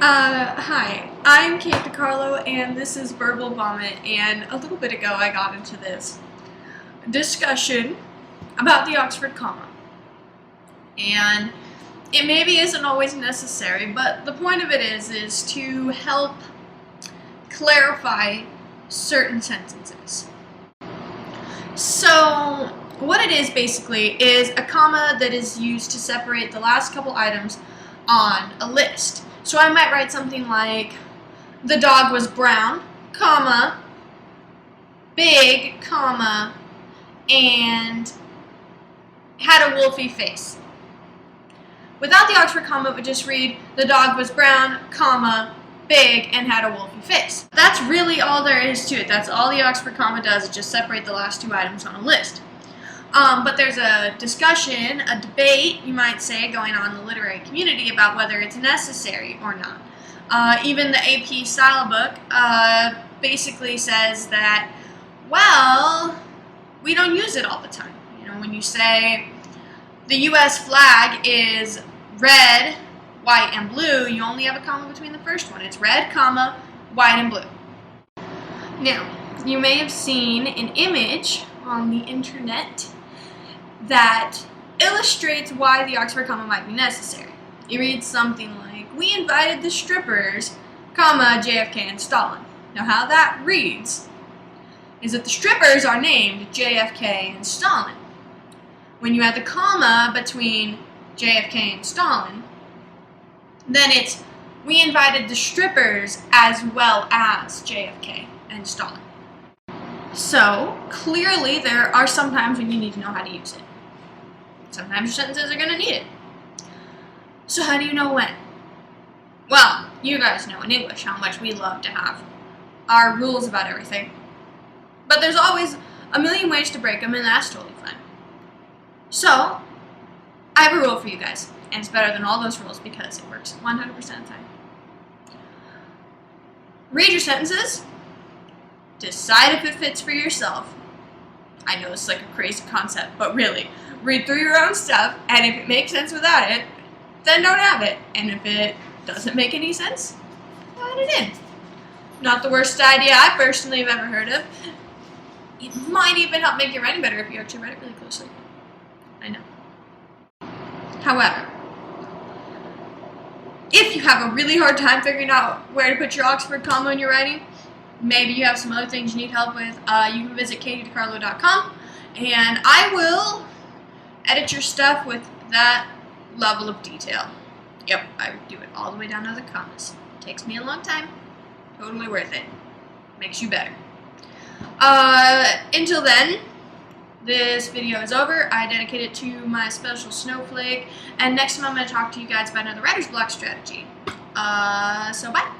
Hi, I'm Kate DiCarlo, and this is Verbal Vomit, and a little bit ago I got into this discussion about the Oxford comma. And it maybe isn't always necessary, but the point of it is to help clarify certain sentences. So, what it is basically is a comma that is used to separate the last couple items on a list. So I might write something like, the dog was brown, comma, big, comma, and had a wolfy face. Without the Oxford comma, it would just read, the dog was brown, comma, big, and had a wolfy face. That's really all there is to it. That's all the Oxford comma does, is just separate the last two items on a list. But there's a discussion, a debate, you might say, going on in the literary community about whether it's necessary or not. Even the AP style book basically says that, well, we don't use it all the time. You know, when you say the U.S. flag is red, white, and blue, you only have a comma between the first one. It's red, comma, white, and blue. Now, you may have seen an image on the internet that illustrates why the Oxford comma might be necessary. It reads something like, we invited the strippers, comma, JFK and Stalin. Now how that reads is that the strippers are named JFK and Stalin. When you add the comma between JFK and Stalin, then it's, we invited the strippers as well as JFK and Stalin. So, clearly there are some times when you need to know how to use it. Sometimes your sentences are going to need it. So how do you know when? Well, you guys know in English how much we love to have our rules about everything. But there's always a million ways to break them, and that's totally fine. So, I have a rule for you guys, and it's better than all those rules because it works 100% of the time. Read your sentences. Decide if it fits for yourself. I know it's like a crazy concept, but really, read through your own stuff, and if it makes sense without it, then don't have it. And if it doesn't make any sense, add it in. Not the worst idea I personally have ever heard of. It might even help make your writing better if you actually read it really closely. I know. However, if you have a really hard time figuring out where to put your Oxford comma in your writing, maybe you have some other things you need help with, you can visit katiedicarlo.com, and I will edit your stuff with that level of detail. Yep, I do it all the way down to the commas. Takes me a long time. Totally worth it. Makes you better. Until then, this video is over. I dedicate it to my special snowflake, and next time I'm going to talk to you guys about another writer's block strategy. So bye.